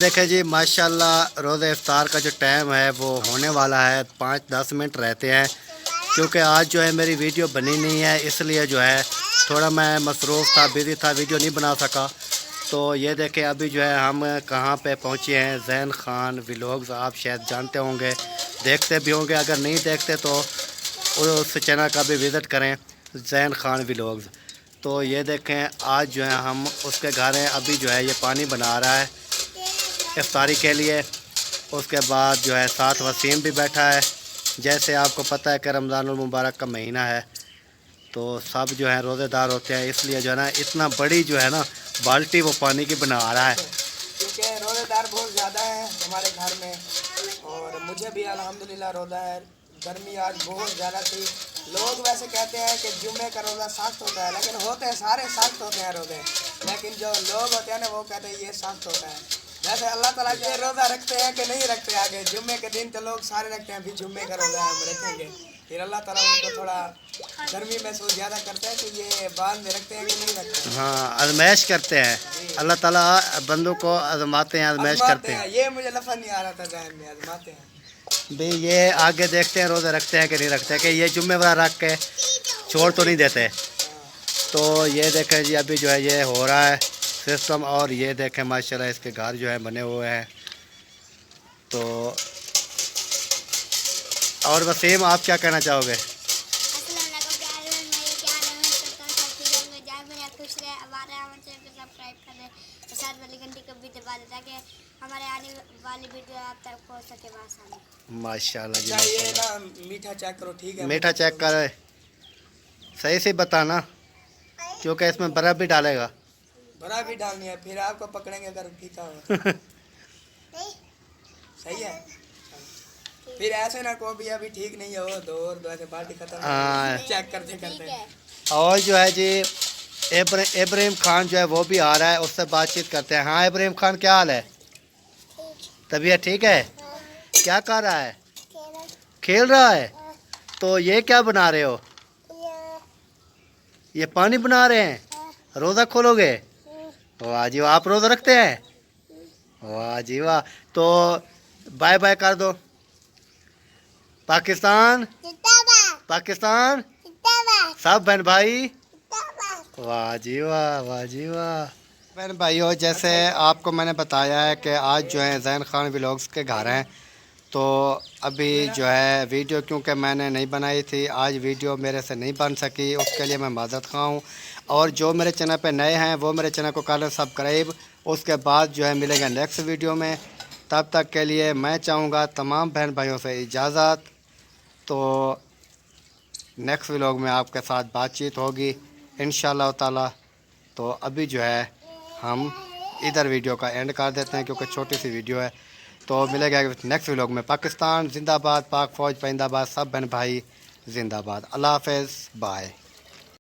देखें जी माशाल्लाह रोज़े इफ्तार का जो टाइम है वो होने वाला है। 5-10 मिनट रहते हैं क्योंकि आज जो है मेरी वीडियो बनी नहीं है, इसलिए जो है थोड़ा मैं मसरूफ़ था, बिज़ी था, वीडियो नहीं बना सका। तो ये देखें अभी जो है हम कहाँ पे पहुँचे हैं। ज़ैन ख़ान व्लॉग्स आप शायद जानते होंगे, देखते भी होंगे, अगर नहीं देखते तो उस चैनल का भी विज़िट करें, ज़ैन ख़ान व्लॉग्स। तो ये देखें आज जो है हम उसके घर हैं। अभी जो है ये पानी बना रहा है इफ्तारी के लिए। उसके बाद जो है साथ वसीम भी बैठा है। जैसे आपको पता है कि रमज़ानुल मुबारक का महीना है तो सब जो है रोज़ेदार होते हैं, इसलिए जो है ना इतना बड़ी जो है ना बाल्टी वो पानी की बना रहा है क्योंकि रोज़ेदार बहुत ज़्यादा है हमारे घर में और मुझे भी अल्हम्दुलिल्लाह रोज़ा है। गर्मी आज बहुत ज़्यादा थी। लोग वैसे कहते हैं कि जुम्मे का रोज़ा सख्त होता है, लेकिन होते हैं सारे सख्त होते हैं रोज़े, लेकिन जो लोग होते हैं ना वो कहते हैं ये सख्त होता है। वैसे अल्लाह ताला के रोज़ा रखते हैं कि नहीं रखते, आगे जुम्मे के दिन तो लोग सारे रखते हैं, अभी जुम्मे का रोज़ा हम रखेंगे, फिर अल्लाह ताला उनको थोड़ा गर्मी महसूस ज़्यादा करते हैं कि ये बाद में रखते हैं कि नहीं रखते हैं। हाँ, आजमाइश करते हैं, अल्लाह ताला बंदों को आजमाते हैं, आजमाइश करते हैं। ये मुझे लफ्ज़ नहीं आ रहा था ज़हन में, आजमाते हैं भाई। ये आगे देखते हैं रोज़े रखते हैं कि नहीं रखते हैं, कि ये जुम्मेवार रख के छोड़ तो नहीं देते। तो ये देखें जी अभी जो है ये हो रहा है सिस्टम। और ये देखें माशाल्लाह इसके घर जो है बने हुए हैं। तो और वसीम आप क्या कहना चाहोगे? हमारे आने वाली वीडियो आप तक पहुंच सके आसानी। माशाल्लाह जी। ये ना मीठा चेक करो, ठीक है? मीठा चेक करे, सही से बताना क्योंकि इसमें बर्फ़ भी डालेगा। बर्फ़ भी डालनी है, फिर आपको पकड़ेंगे अगर फीका हो। सही है। फिर ऐसे ना को भी अभी ठीक नहीं हो दो और दो ऐसे बाल्टी खत्म चेक करते करते। और जो है जी इब्राहिम खान जो है वो भी आ रहा है, उससे बातचीत करते हैं। हाँ इब्राहिम खान, क्या हाल है? तबीयत ठीक है? क्या कर रहा है? खेल रहा है। तो ये क्या बना रहे हो? ये पानी बना रहे हैं? रोज़ा खोलोगे? वाह जी वाह, आप रोज़ा रखते हैं? वाह जी वाह। तो बाय बाय कर दो। पाकिस्तान पाकिस्तान सब बहन भाई। वाह जी वाह, वाह जी वाह। बहन भाइयों, जैसे आपको मैंने बताया है कि आज जो है ज़ैन ख़ान व्लॉग्स के घर हैं। तो अभी जो है वीडियो क्योंकि मैंने नहीं बनाई थी, आज वीडियो मेरे से नहीं बन सकी, उसके लिए मैं माज़रत ख़्वाह हूँ। और जो मेरे चैनल पे नए हैं वो मेरे चैनल को कर लें सब्सक्राइब। उसके बाद जो है मिलेगा नेक्स्ट वीडियो में। तब तक के लिए मैं चाहूँगा तमाम बहन भाइयों से इजाज़त। तो नेक्स्ट व्लॉग में आपके साथ बातचीत होगी इंशाअल्लाह ताला। तो अभी जो है हम इधर वीडियो का एंड कर देते हैं क्योंकि छोटी सी वीडियो है। तो मिलेगा नेक्स्ट व्लॉग में। पाकिस्तान जिंदाबाद, पाक फ़ौज जिंदाबाद, सब बहन भाई जिंदाबाद। अल्लाह हाफ़िज़, बाय।